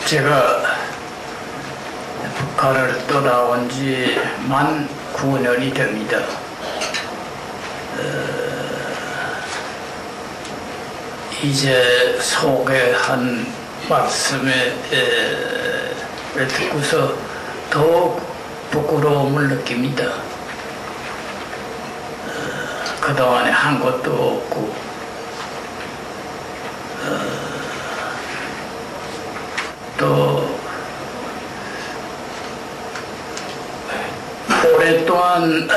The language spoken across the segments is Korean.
제가 북한을 떠나온 지 만 9년이 됩니다. 이제 소개한 말씀을 듣고서 더욱 부끄러움을 느낍니다. 그동안에 한 것도 없고 또 오랫동안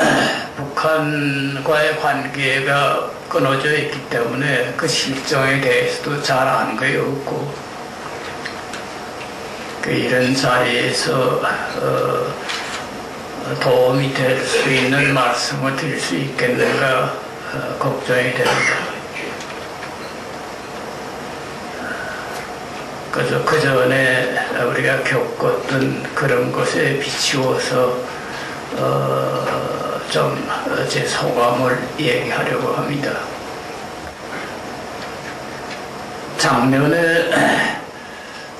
북한과의 관계가 끊어져 있기 때문에 그 실정에 대해서도 잘 아는 게 없고 이런 자리에서 도움이 될 수 있는 말씀을 드릴 수 있겠는가 걱정이 됩니다. 그래서 그 전에 우리가 겪었던 그런 것에 비추어서 좀 제 소감을 얘기하려고 합니다. 작년에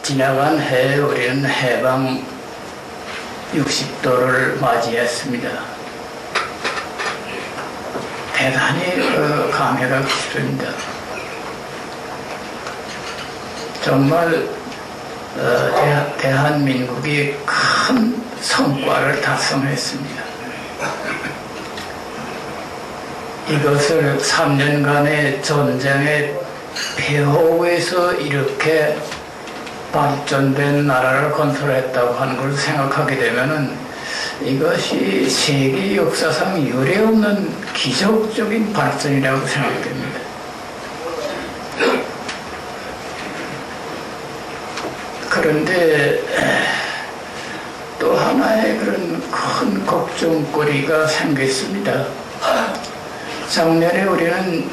지나간 해에 우리는 해방 60도를 맞이했습니다. 대단히 감회가 깊습니다. 정말 대한민국이 큰 성과를 달성했습니다. 이것을 3년간의 전쟁의 폐허에서 이렇게 발전된 나라를 건설했다고 하는 걸 생각하게 되면은 이것이 세계 역사상 유례없는 기적적인 발전이라고 생각됩니다. 그런데 또 하나의 그런 큰 걱정거리가 생겼습니다. 작년에 우리는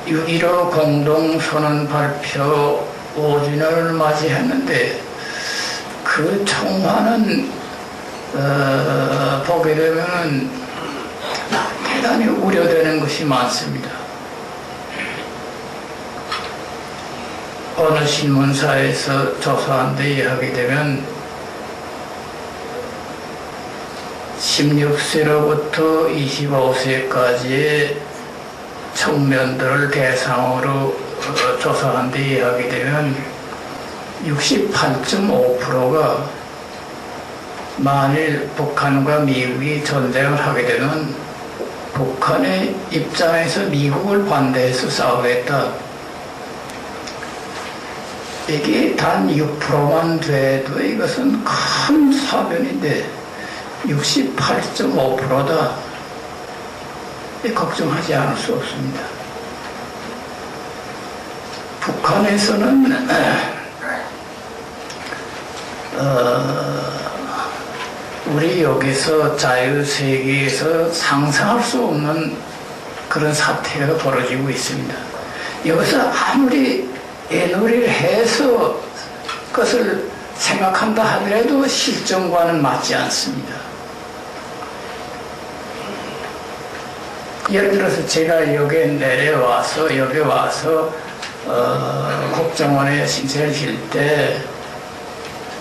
6.15 공동선언 발표 5주년을 맞이했는데 그 총화는 보게 되면 대단히 우려되는 것이 많습니다. 어느 신문사에서 조사한 데 이야기 되면 16세로부터 25세까지의 청년들을 대상으로 조사한 데 이야기 되면 68.5%가 만일 북한과 미국이 전쟁을 하게 되면 북한의 입장에서 미국을 반대해서 싸우겠다. 이게 단 6%만 돼도 이것은 큰 사변인데 68.5%다. 걱정하지 않을 수 없습니다. 북한에서는 우리 여기서 자유세계에서 상상할 수 없는 그런 사태가 벌어지고 있습니다. 여기서 아무리 애놀이를 해서 그것을 생각한다 하더라도 실정과는 맞지 않습니다. 예를 들어서 제가 여기 와서 국정원에 신세를 질 때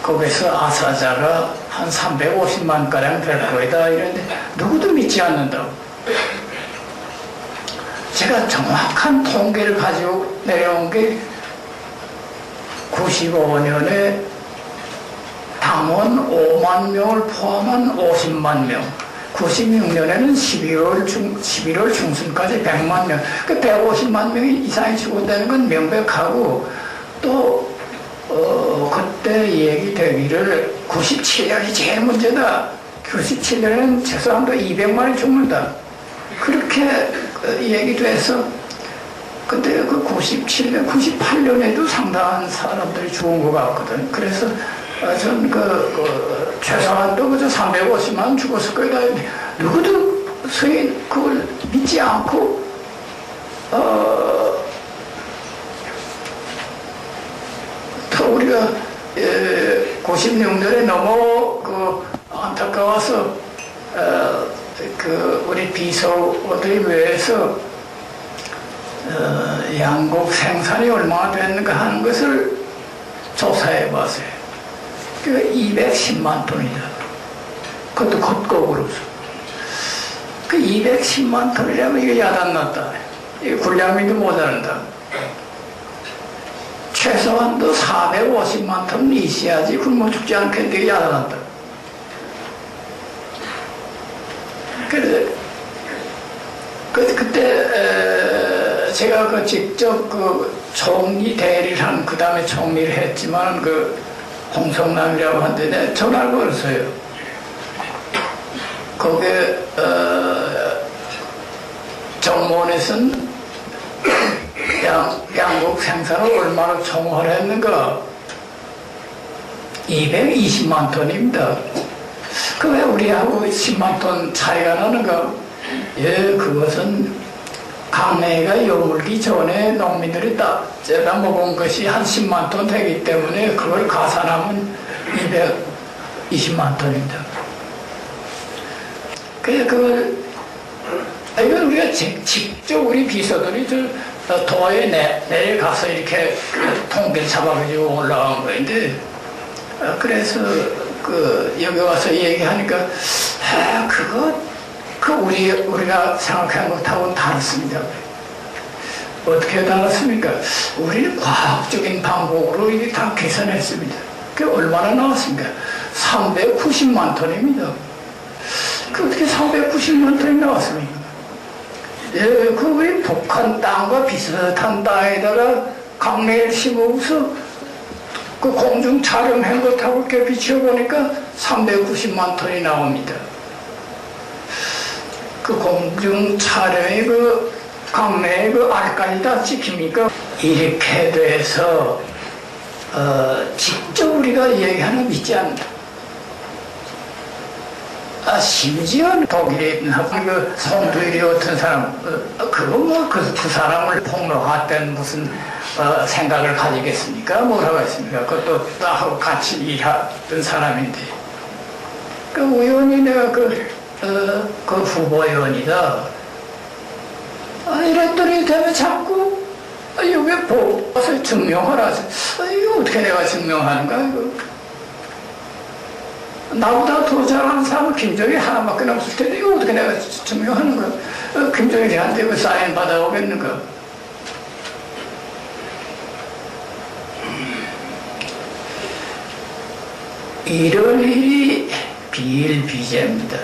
거기서 아사자가 한 350만 가량 될 거이다 이런데 누구도 믿지 않는다고. 제가 정확한 통계를 가지고 내려온 게 95년에 당원 5만 명을 포함한 50만 명, 96년에는 11월 중순까지 100만 명, 그 150만 명이 이상이 죽었다는 건 명백하고 또 그때 얘기되기를 97년이 제일 문제다. 97년에는 최소한도 200만이 죽는다. 그렇게 얘기돼서 근데 그 97년, 98년에도 상당한 사람들이 죽은 것 같거든. 그래서 전 최소한도 그저 350만 죽었을 거다. 누구도 그걸 믿지 않고, 또 우리가 96년에 너무 안타까워서 우리 비서들이 위해서 양국 생산이 얼마나 됐는가 하는 것을 조사해 봤어요. 그 210만 톤이다. 그것도 겉곡으로서. 그 210만 톤이라면 이거 야단났다. 이 군량미도 모자란다. 최소한도 450만 톤 있어야지 굶어 죽지 않겠는데 야단났다. 그래서 그때 제가 그 직접 그 총리 대리를 한 그 다음에 총리를 했지만 그 홍성남이라고 하는데 전화를 걸었어요. 거기에 정무원에서는 양국 생산을 얼마나 총괄했는가 220만 톤입니다. 그 왜 우리하고 10만 톤 차이가 나는가? 예, 그것은 강냉이가 여물기 전에 농민들이 딱 제가 먹은 것이 한 10만 톤 되기 때문에 그걸 가산하면 220만 톤입니다. 그래서 그걸 이건 우리가 직접 우리 비서들이 저 도에 내려가서 이렇게 통계를 잡아가지고 올라간 거인데 그래서 그 여기 와서 얘기하니까 우리가 생각한 것하고는 다릅니다. 어떻게 달랐습니까? 우리는 과학적인 방법으로 이게 다 계산했습니다. 그게 얼마나 나왔습니까? 390만 톤입니다. 그 어떻게 390만 톤이 나왔습니까? 예, 그 우리 북한 땅과 비슷한 땅에다가 강냉이를 심어서 그 공중 촬영한 것하고 이렇게 비춰보니까 390만 톤이 나옵니다. 그 공중 촬영의 그 강냉이 그 알까지 다 찍힙니까? 이렇게 돼서 직접 우리가 얘기하는 믿지 않는다. 심지어 독일에 있는 그 송두일이 같은 사람, 그 사람을 폭로하던 무슨 생각을 가지겠습니까? 뭐라고 했습니까? 그것도 나하고 같이 일하던 사람인데. 그 의원이 내가 그 후보의원이다. 이랬더니 되면 자꾸, 여기 보고서 증명하라. 이거 어떻게 내가 증명하는가? 이거. 나보다 더 잘하는 사람은 김정일 하나밖에 없을 텐데 이거 어떻게 내가 증명하는 거야? 김정일한테 그 사인 받아오겠는가? 이런 일이 비일비재입니다.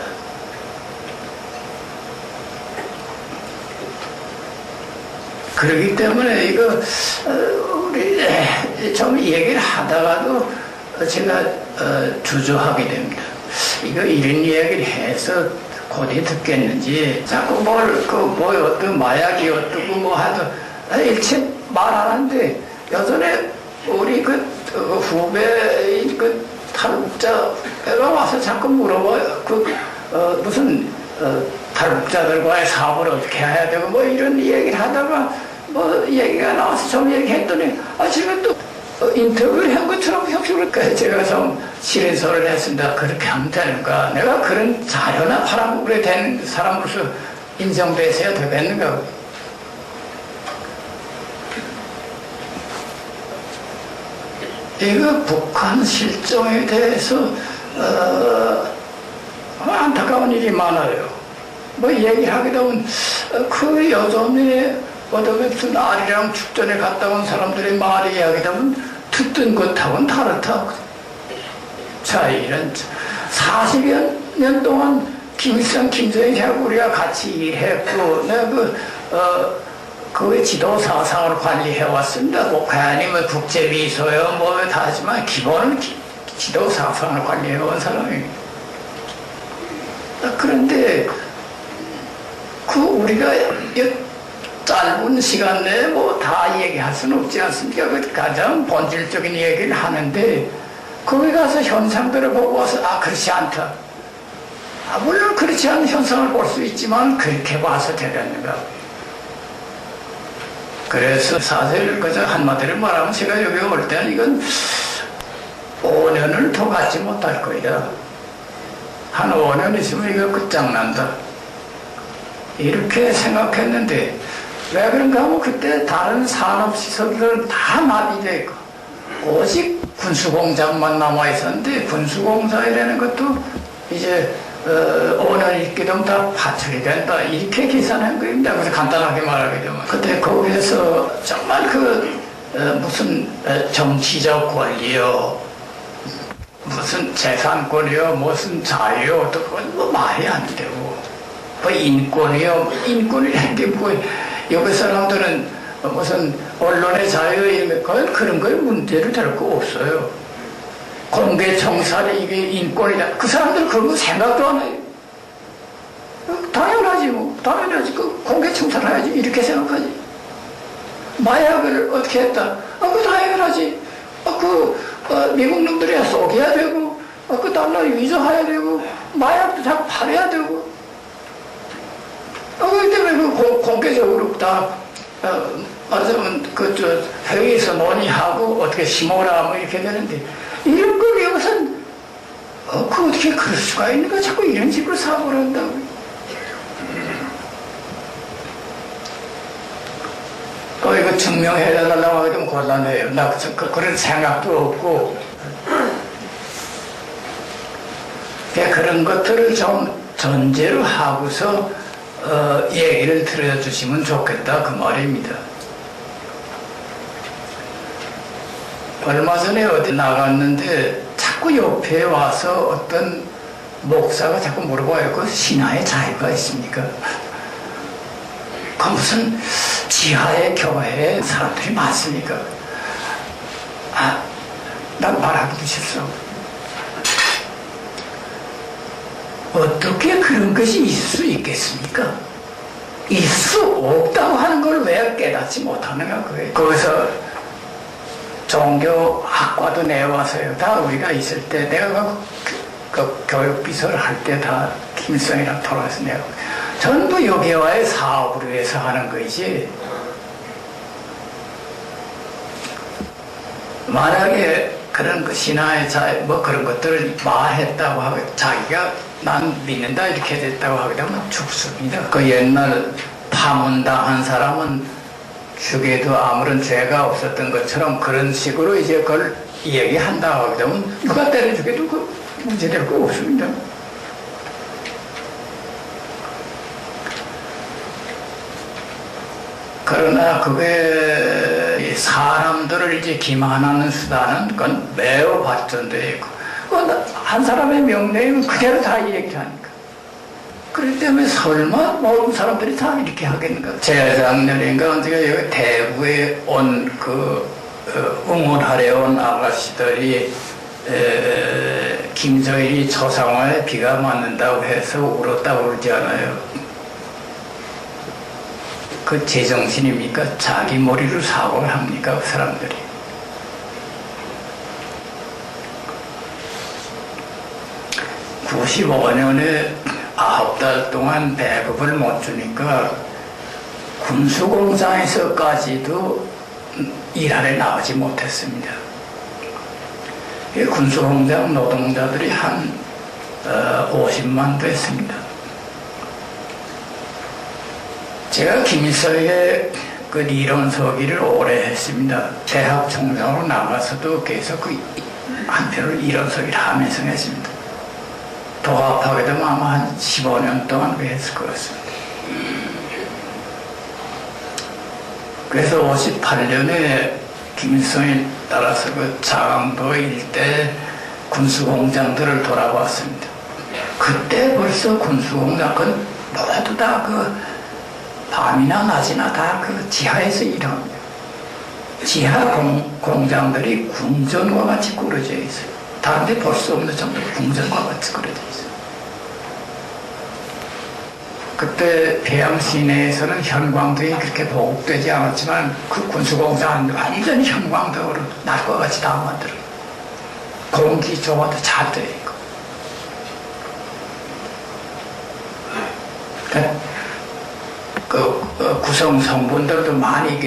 그렇기 때문에 이거 우리 좀 얘기를 하다가도 제가 주저하게 됩니다. 이거 이런 이야기를 해서 곧이 듣겠는지 자꾸 어떤 마약이 어떻고 뭐 하도 일체 말 안 하는데 여전에 우리 후배인 탈북자가 와서 자꾸 물어봐요. 무슨 탈북자들과의 사업을 어떻게 해야 되고 뭐 이런 얘기를 하다가 뭐 얘기가 나와서 좀 얘기했더니 제가 또 인터뷰를 한 것처럼 형식으로 제가 좀 실인설을 했습니다. 그렇게 하면 되는가? 내가 그런 자료나 팔아먹으려 된 사람으로서 인정돼서야 되겠는가? 이거 북한 실정에 대해서 안타까운 일이 많아요. 뭐 얘기하게 되면 그 여전히 무슨 아리랑 축전에 갔다 온 사람들의 말이 이야기하면 듣던 것하고는 다르다. 자, 이런 40여 년 동안 김일성, 김정일하고 우리가 같이 일했고, 내가 그 지도 사상을 관리해 왔습니다. 목회아니 뭐 국제비서요, 뭐 다 하지만 기본은 지도 사상을 관리해 온 사람입니다. 그런데 우리가 짧은 시간 내에 뭐 다 얘기할 수는 없지 않습니까? 그 가장 본질적인 얘기를 하는데 거기 가서 현상들을 보고 와서 그렇지 않다. 물론 그렇지 않은 현상을 볼 수 있지만 그렇게 봐서 되겠는가. 그래서 사실 그저 한마디로 말하면 제가 여기 올 때는 이건 5년을 더 갖지 못할 거이다. 한 5년 있으면 이거 끝장난다. 이렇게 생각했는데 왜 그런가 하면 그때 다른 산업시설들은 다 마비되어 있고 오직 군수공장만 남아있었는데 군수공장이라는 것도 이제 오늘 있게 되면 다 파출이 된다 이렇게 계산한 겁니다. 그래서 간단하게 말하게 되면 그때 거기에서 정말 무슨 정치적 권리요 무슨 재산권이요 무슨 자유요 그건 뭐 말이 안 되고 뭐 인권이요 인권이라는 게 뭐 여기 사람들은 무슨 언론의 자유 이런 거 그런 걸 문제를 될 거 없어요. 공개 청산이 이게 인권이다. 그 사람들 그런 거 생각도 안 해요. 당연하지 뭐. 당연하지. 그 공개 청산해야지. 이렇게 생각하지. 마약을 어떻게 했다. 그 당연하지. 미국 놈들이야 쏘게야 되고, 그 달러 위조해야 되고, 마약도 자꾸 팔아야 되고. 그렇기 때문에 공개적으로 다, 말하자면 회의에서 논의하고 어떻게 심어라 뭐 이렇게 되는데, 이런 걸 여기선 어떻게 그럴 수가 있는가 자꾸 이런 식으로 사고를 한다고. 이거 증명해달라고 하기 좀 곤란해요. 나 그런 생각도 없고. 그런 것들을 좀 전제로 하고서 얘기를 들어주시면 좋겠다 그 말입니다. 얼마 전에 어디 나갔는데 자꾸 옆에 와서 어떤 목사가 자꾸 물어봐요. 그 신화의 자유가 있습니까? 그 무슨 지하의 교회에 사람들이 많습니까? 난 말하기도 싫어. 어떻게 그런 것이 있을 수 있겠습니까? 있을 수 없다고 하는 걸 왜 깨닫지 못하는가 그거예요. 거기서 종교학과도 내와서요. 다 우리가 있을 때 내가 그 교육비서를 할 때 다 김일성이랑 돌아가서 내가 전부 여기와의 사업을 위해서 하는 것이지. 만약에 그런 신화의 뭐 그런 것들을 말했다고 하고 자기가 난 믿는다 이렇게 됐다고 하게 되면 죽습니다. 그 옛날 파문당한 사람은 죽여도 아무런 죄가 없었던 것처럼 그런 식으로 이제 그걸 얘기한다고 하게 되면 누가 때려 죽여도 그 문제될 거 없습니다. 그러나 그게 사람들을 이제 기만하는 수단은 그건 매우 발전되어 있고 한 사람의 명령이면 그대로 다 얘기하니까. 그렇기 때문에 설마 모든 사람들이 다 이렇게 하겠는가. 재작년인가 언제가 여기 대구에 온 응원하러 온 아가씨들이 김정일이 초상화에 비가 맞는다고 해서 울었다고 그러지 않아요. 그 제정신입니까? 자기 머리로 사고를 합니까? 그 사람들이. (95년에) 9달 동안 배급을 못 주니까 군수공장에서까지도 일하러 나오지 못했습니다. 군수공장 노동자들이 한 50만 됐습니다. 제가 김일성의 그 이론 서기를 오래 했습니다. 대학 총장으로 나가서도 계속 한편으로 이론 서기를 하면서 했습니다. 도합하게 되면 아마 한 15년 동안 했을 것 같습니다. 그래서 58년에 김일성에 따라서 그 장안도 일대 군수공장들을 돌아봤습니다. 그때 벌써 군수공장은 모두 다 밤이나 낮이나 다 지하에서 일합니다. 지하 공장들이 궁전과 같이 꾸려져 있어요. 다른 데 볼 수 없는 정도로 궁전과 같이 꾸려져 있어요. 그때 평양 시내에서는 현광등이 그렇게 보급되지 않았지만 그 군수공장은 완전히 현광등으로 날과 같이 다 만들어요. 공기 조화도 잘 되어 있고. 구성 성분들도 많이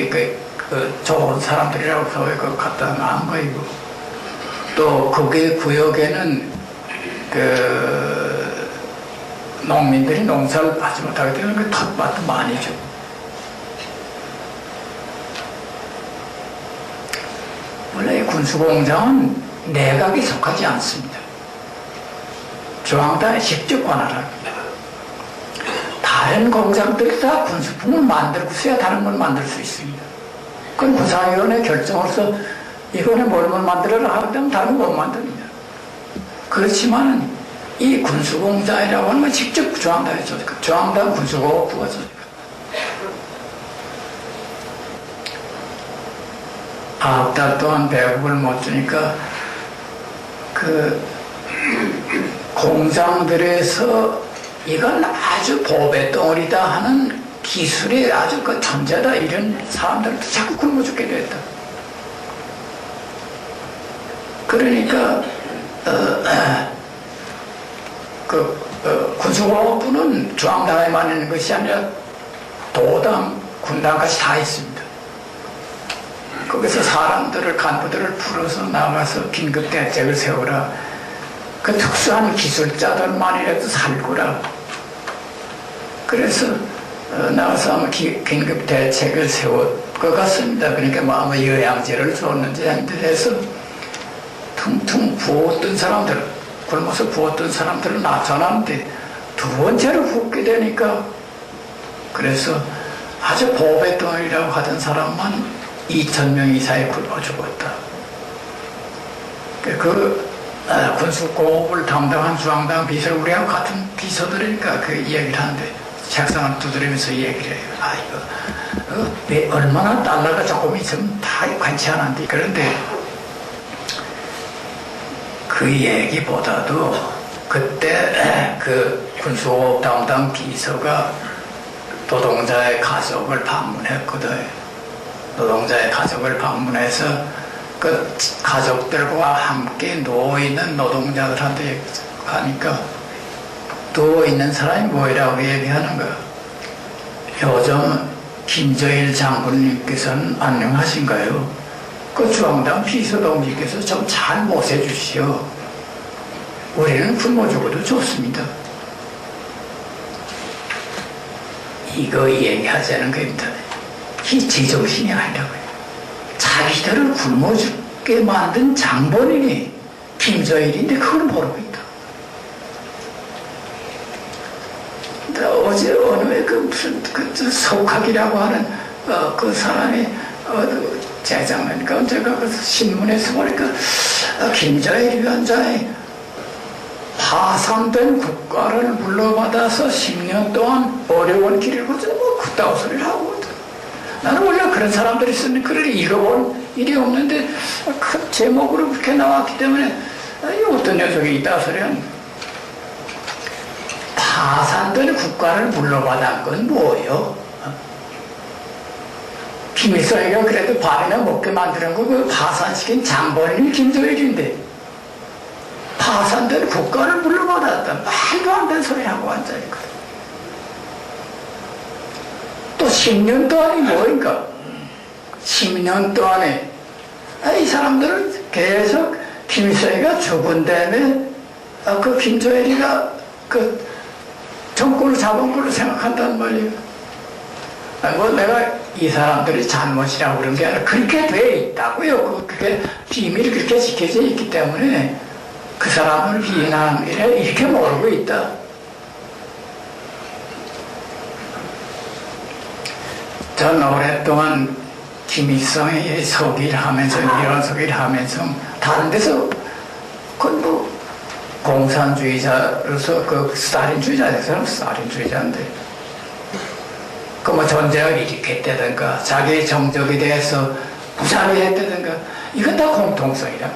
좋은 사람들이라고 갖다 놔한 거이고, 또 거기 구역에는 농민들이 농사를 하지 못하게 되면 텃밭도 많이 주고. 원래 군수공장은 내각에 속하지 않습니다. 중앙당에 직접 관할합니다. 다른 공장들이 다 군수품을 만들고서야 다른 걸 만들 수 있습니다. 그건 구상위원회 결정으로서 이번에 뭘 만들어라 하면 다른 거 못 만듭니다. 그렇지만 이 군수공장이라고 하는 건 직접 중앙당에 조직합니다. 중앙당 군수공업부가 조직합니다. 9달 동안 배급을 못 주니까 그 공장들에서 이건 아주 보배덩어리다 하는 기술이 아주 그 천재다 이런 사람들한테 자꾸 굶어 죽게 됐다. 그러니까 군수공업부는 중앙당에만 있는 것이 아니라 도당, 군당까지 다 있습니다. 거기서 사람들을, 간부들을 불러서 나가서 긴급 대책을 세우라. 그 특수한 기술자들만이라도 살구라. 그래서 나가서 아마 긴급 대책을 세울 것 같습니다. 그러니까 뭐 아마 요양제를 줬는지 해서 퉁퉁 부었던 사람들, 굶어서 부었던 사람들을 나타나는데 두 번째로 붓게 되니까 그래서 아주 보배덩어리라고 하던 사람만 2,000명 이상이 굶어 죽었다. 군수공업을 담당한 중앙당 비서, 우리하고 같은 비서들이니까 그 이야기를 하는데 책상을 두드리면서 얘기를 해요. 이거 얼마나 달러가 조금 있으면 다 괜찮은데. 그런데 그 얘기보다도 그때 그 군수공업 담당 비서가 노동자의 가족을 방문했거든. 노동자의 가족을 방문해서 그 가족들과 함께 누워있는 노동자들한테 가니까 누워있는 사람이 뭐라고 얘기하는 거야. 요즘 김저일 장군님께서는 안녕하신가요? 그 중앙당 비서동지께서 좀 잘 모셔주시오. 우리는 굶어 죽어도 좋습니다. 이거 얘기하자는 겁니다. 이 제정신이 아니라고요. 자기들을 굶어 죽게 만든 장본인이 김저일인데 그걸 모르고 있다. 어제 어느 무슨 석학이라고 하는 그 사람이 재작년인가 언제가 그 신문에서 보니까 김저일 위원장이 파산된 국가를 물러받아서 10년 동안 어려운 길을 걷는 뭐 그따위 소리를 하고. 나는 원래 그런 사람들이 쓰는 글을 읽어본 일이 없는데 그 제목으로 그렇게 나왔기 때문에 어떤 녀석이 있다 소리는 파산된 국가를 물러받은 건 뭐예요? 김일성이가 그래도 밥이나 먹게 만드는 거 그 파산시킨 장본인이 김저일인데 파산된 국가를 물러받았다. 말도 안 되는 소리 하고 앉아있거든. 또 10년 동안이 뭐인가? 10년 동안에 이 사람들은 계속 김일성이가 죽은 다음에 그 김조일이가 그 정권을 잡은 걸로 생각한단 말이에요. 뭐 내가 이 사람들이 잘못이라고 그런 게 아니라 그렇게 돼 있다고요. 그게 비밀이 그렇게 지켜져 있기 때문에 그 사람을 비난하는 게 이렇게 모르고 있다. 전 오랫동안 김일성의 서기를 하면서 이런 서기를 하면서 다른 데서 그건 뭐 공산주의자로서 그 스탈린주의자에서는 스탈린주의자인데 그 뭐 전쟁을 일으켰다든가 자기의 정적에 대해서 무자비했다든가 이건 다 공통성이라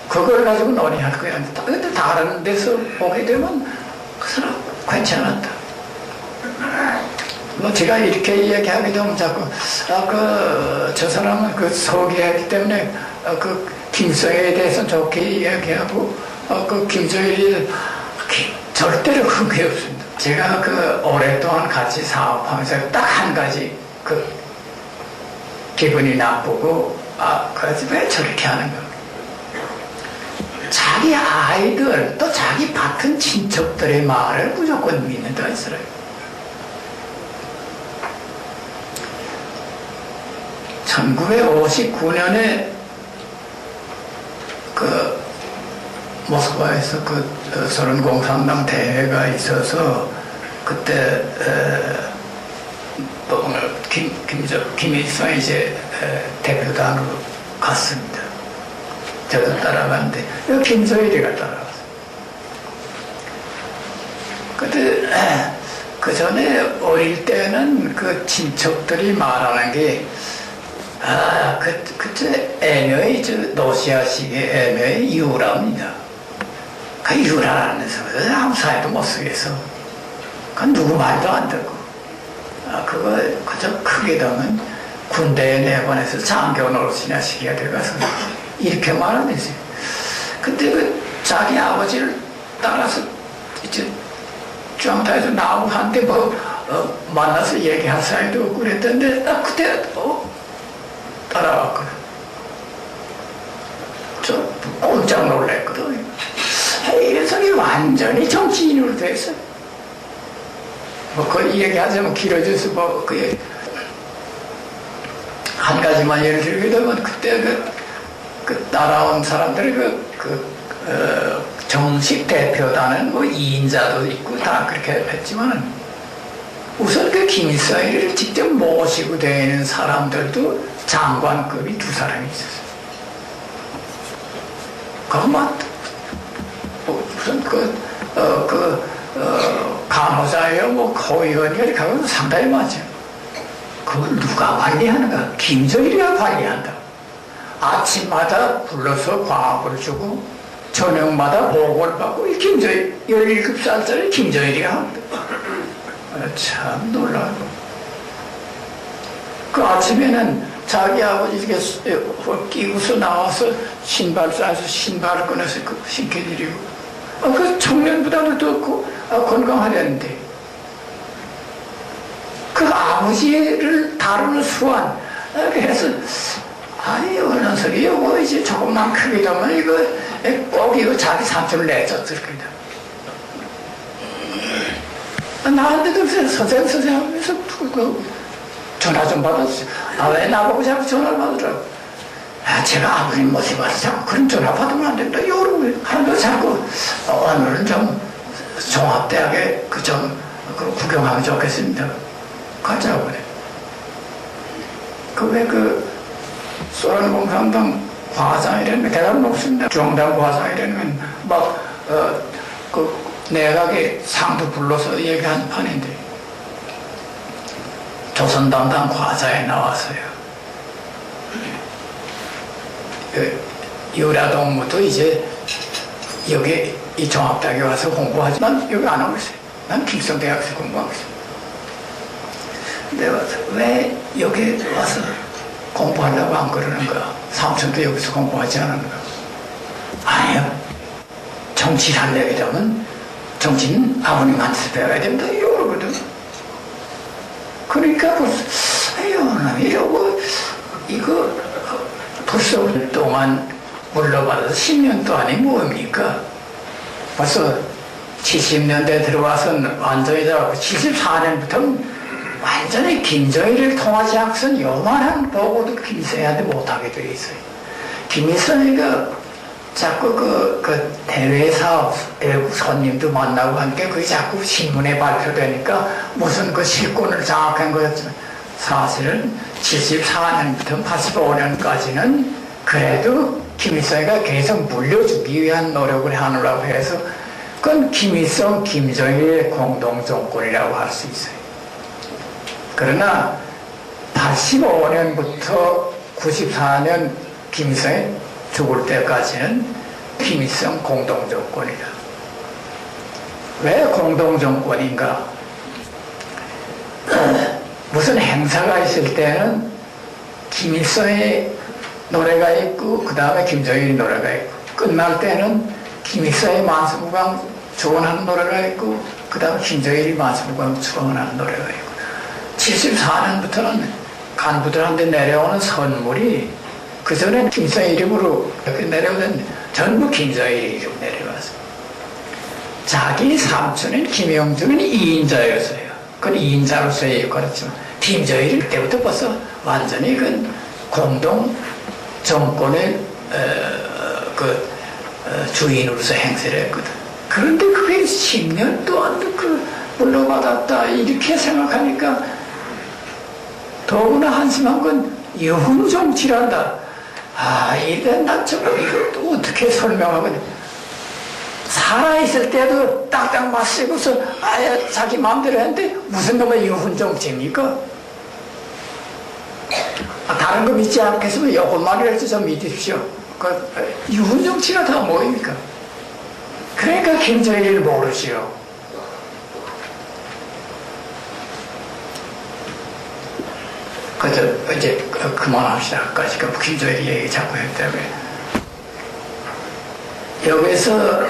그걸 가지고 논의할 거야. 근데 다른 데서 보게 되면 그 사람 괜찮았다. 뭐 제가 이렇게 이야기하게 되면 자꾸 저 사람은 그 서기하기 때문에 그 김성애에 대해서는 좋게 이야기하고 그 김정일이 절대로 그런 게 없습니다. 제가 그 오랫동안 같이 사업하면서 딱 한 가지 그 기분이 나쁘고 그래서 왜 저렇게 하는가. 자기 아이들 또 자기 같은 친척들의 말을 무조건 믿는다 했어요. (1959년에) 모스크바에서 소련 공산당 대회가 있어서 그때 김일성이 이제 대표단으로 갔습니다. 저도 따라갔는데 여기 김소일이가 따라갔어요. 그때 그 전에 어릴 때는 그 친척들이 말하는 게 그때 애묘의 노시아식의 애묘의 유라입니다. 그 유라라는 소리를 아무 사이도 못 쓰겠어. 그 누구 말도 안 듣고. 그거 그저 크게 되면 군대에 내보내서 장교 노릇이나 시켜야 돼가서 이렇게 말하면서. 근데 자기 아버지를 따라서 이제 중앙타에서 나오고 한때 만나서 얘기할 사이도 없고 그랬던데 딱 그때 따라왔거든. 저 꼼짝 놀랐거든. 이 녀석이 완전히 정치인으로 됐어. 그 얘기하자면 길어져서 그게 한 가지만 예를 들게 되면 그때 따라온 사람들이 정식 대표단은 2인자도 있고 다 그렇게 했지만 우선 김일성을 직접 모시고 다니는 사람들도 장관급이 2사람이 있었어요. 그것만 우선 간호사예요, 고위원이요, 이렇게 하면 상당히 맞죠. 그걸 누가 관리하는가? 김정일이가 관리한다. 아침마다 불러서 과학을 주고 저녁마다 보고를 받고 이 김정일 17살짜리 김정일이가 합니다. 참 놀라워. 그 아침에는 자기 아버지 이렇게 끼고서 나와서 신발 싸서 신발을 꺼내서 신겨드리고 그 청년부담도 없고 건강하려는데 그 아버지를 다루는 수완 그래서 아니 어느 녀석이 이거 이제 조금만 크게 되면 이거 꼭 이거 자기 삼촌을 내줬을 겁니다. 나한테도 선생 하면서 전화 좀 받았어요. 왜 나보고 자꾸 전화를 받으라고? 제가 아버님 모습 봐서 자꾸 그런 전화 받으면 안 된다. 이러고 하는데 자꾸 오늘은 좀 종합대학에 구경하면 좋겠습니다. 가자고 그래. 소련 공산당 과장이라는 대단히 높습니다. 중앙당 과장이라는 내각에 상도 불러서 얘기한 판인데 조선당당 과자에 나왔어요. 유라동무도 이제 여기 이 종합대학에 와서 공부하지. 난 여기 안 하고 있어요. 난 김성대학에서 공부하고 있어요. 내가 왜 여기 와서 공부하려고 안 그러는 거야? 삼촌도 여기서 공부하지 않은 거야? 아니요. 정치를 하려고 하면 정치는 아버님한테서 배워야 된다. 이러거든. 그러니까 이거 벌써 오랫동안 물러받아서 10년 동안이 뭡니까? 벌써 70년대 들어와서 완전히 자라고 74년부터는 완전히 김정일을 통하지 않고선 요만한 보고도 김일성한테 못하게 돼 있어요. 김일성이가 자꾸 대외에서 외국 손님도 만나고 하니까 그게 자꾸 신문에 발표되니까 무슨 실권을 장악한 거였지만 사실은 74년부터 85년까지는 그래도 김일성이가 계속 물려주기 위한 노력을 하느라고 해서 그건 김일성, 김정일의 공동정권이라고 할 수 있어요. 그러나 85년부터 94년 김일성이 죽을 때까지는 김일성 공동정권이다. 왜 공동정권인가? 무슨 행사가 있을 때는 김일성의 노래가 있고 그 다음에 김정일의 노래가 있고 끝날 때는 김일성의 만수무강 조언하는 노래가 있고 그 다음에 김정일이 만수무강 조언하는 노래가 있고 74년부터는 간부들한테 내려오는 선물이 그 전에 김일성의 이름으로 이렇게 내려오던 전부 김정일의 이름으로 내려왔어요. 자기 삼촌인 김영중은 2인자였어요. 그건 2인자로서의 역할이었지만 김정일이 그때부터 벌써 완전히 그 공동 정권의 주인으로서 행세를 했거든. 그런데 그게 10년 동안 물러받았다 이렇게 생각하니까 더구나 한심한 건 여훈정치란다. 이래 난 정말 이것도 어떻게 설명하거든. 살아있을 때도 딱딱 맞서고서 아예 자기 마음대로 했는데 무슨 놈의 여훈정치입니까? 다른 거 믿지 않겠으면 이것만이라도 좀 믿으십시오. 여훈정치가 다 뭐입니까? 그러니까 김정일을 모르시오. 그래서 이제 그만합시다. 지금 김정일 얘기 자꾸 했기 때문에. 여기서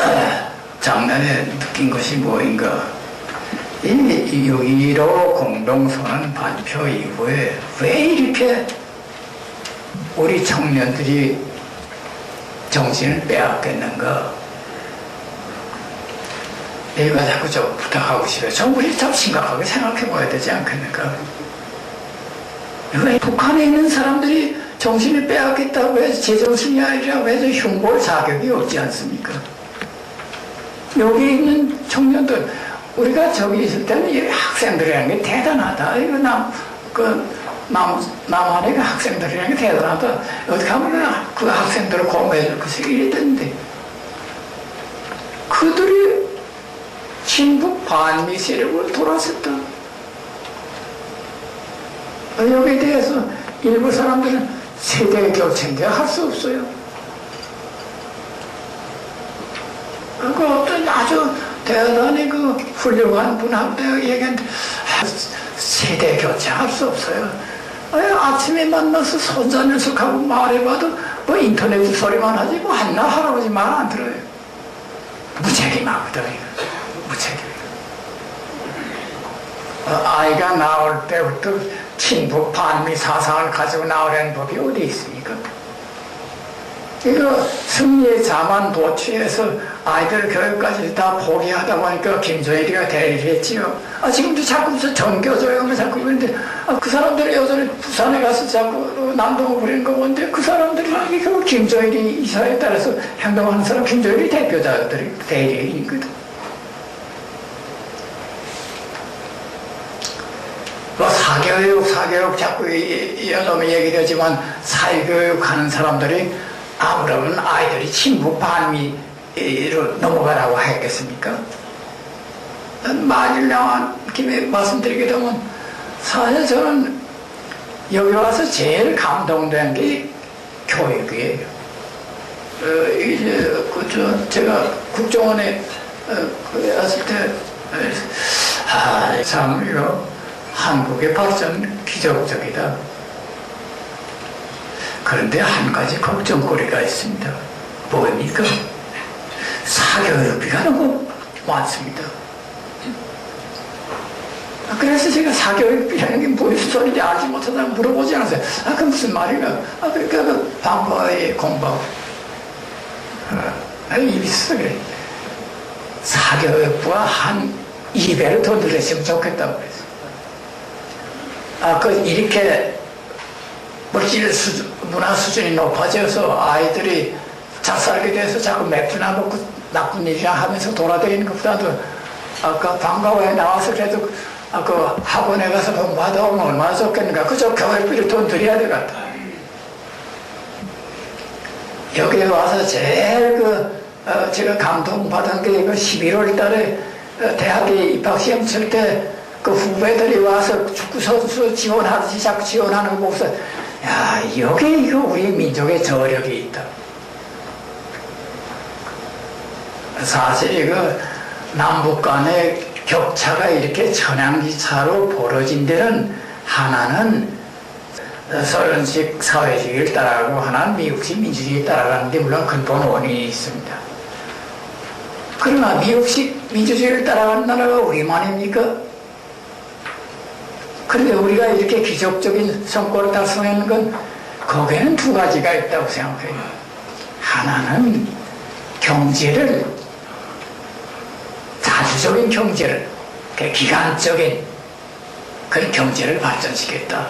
작년에 느낀 것이 뭐인가. 이 6.15 공동선언 발표 이후에 왜 이렇게 우리 청년들이 정신을 빼앗겼는가. 내가 자꾸 좀 부탁하고 싶어요. 정부를 참 심각하게 생각해 봐야 되지 않겠는가. 왜 북한에 있는 사람들이 정신을 빼앗겠다고 해서 제정신이 아니라 해서 흉볼 자격이 없지 않습니까? 여기 있는 청년들, 우리가 저기 있을 때는 이 학생들이라는 게 대단하다. 이거 남한의 그 학생들이라는 게 대단하다. 어떻게 하면 그 학생들을 공부해줄 것이 이랬는데, 그들이 친북 반미 세력으로 돌아섰다. 여기에 대해서 일부 사람들은 세대 교체인데 할 수 없어요. 그 어떤 아주 대단히 그 훌륭한 분한테 얘기했는데 세대 교체 할 수 없어요. 아침에 만나서 손자녀석하고 말해봐도 뭐 인터넷 소리만 하지 뭐 한나 할아버지 말 안 들어요. 무책임하거든. 무책임. 아이가 나올 때부터 친북 반미 사상을 가지고 나오려는 법이 어디 있습니까? 이거 승리의 자만 도취해서 아이들 교육까지 다 포기하다 보니까 김정일이가 대리를 했지요. 지금도 자꾸 무슨 전교조용을 자꾸 그러는데 그 사람들이 여전히 부산에 가서 자꾸 난동을 부리는 거 보는데 그 사람들이 그 김정일이 이사에 따라서 행동하는 사람 김정일이 대표자들이 대리인이거든. 사교육 자꾸 이놈의 얘기되지만 사회교육 하는 사람들이 아무러면 아이들이 친북 반미로 넘어가라고 했겠습니까? 만일 나온 김에 말씀드리게 되면 사실 저는 여기 와서 제일 감동된 게 교육이에요. 제가 국정원에 왔을 때 참 이거 한국의 발전 기적적이다. 그런데 한 가지 걱정거리가 있습니다. 뭡니까? 사교육비가 너무 많습니다. 그래서 제가 사교육비라는 게 무슨 소리인지 알지 못하다가 물어보지 않았어요. 그 무슨 말인가? 그러니까 그 방과에 공부하고. 입이 쓰 그래. 사교육부가 한 2배를 더 늘렸으면 좋겠다고 그랬어요. 이렇게 물질 수준, 문화 수준이 높아져서 아이들이 잘 살게 돼서 자꾸 맥주나 먹고 나쁜 일이나 하면서 돌아다니는 것보다도 아까 방과후에 나와서 그래도 그 학원에 가서 공부하다 오면 얼마나 좋겠는가. 그저 교육비를 돈 들여야 되겠다. 여기에 와서 제일 제가 감동받은 게 11월 달에 대학에 입학시험 칠 때 그 후배들이 와서 축구선수 지원하듯이 자꾸 지원하는 거 보고서 여기 우리 민족의 저력이 있다. 사실 남북 간의 격차가 이렇게 천양지차로 벌어진 데는 하나는 소련식 사회주의를 따라가고 하나는 미국식 민주주의를 따라가는 데 물론 근본 원인이 있습니다. 그러나 미국식 민주주의를 따라가는 나라가 우리만입니까? 그런데 우리가 이렇게 기적적인 성과를 달성하는 건 거기에는 두 가지가 있다고 생각해요. 하나는 경제를, 자주적인 경제를, 기간적인 그런 경제를 발전시켰다.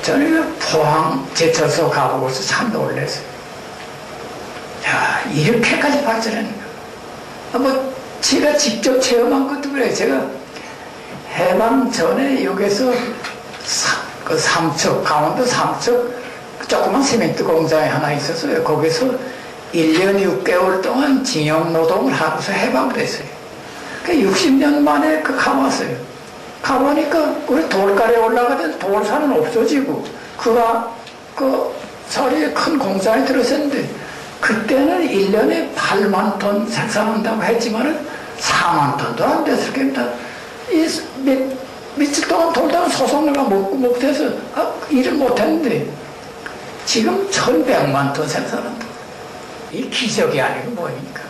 저는 포항 제철소 가보고서 참 놀랐어요. 야, 이렇게까지 발전했는가. 뭐 제가 직접 체험한 것도 그래요. 제가 해방 전에 여기서 그 삼척, 강원도 삼척 조그만 시멘트 공장이 하나 있었어요. 거기서 1년 6개월 동안 징용 노동을 하고서 해방을 했어요. 그 60년 만에 가봤어요. 가보니까 우리 돌가에 올라가던 돌산은 없어지고 그 자리에 큰 공장이 들어섰는데 그때는 1년에 8만 톤 생산한다고 했지만은 4만 톤도 안 됐을 겁니다. 며칠 동안 돌다가 소송내가 못해서 일을 못했는데 지금 1100만 톤 생산한다. 이 기적이 아니고 뭐입니까?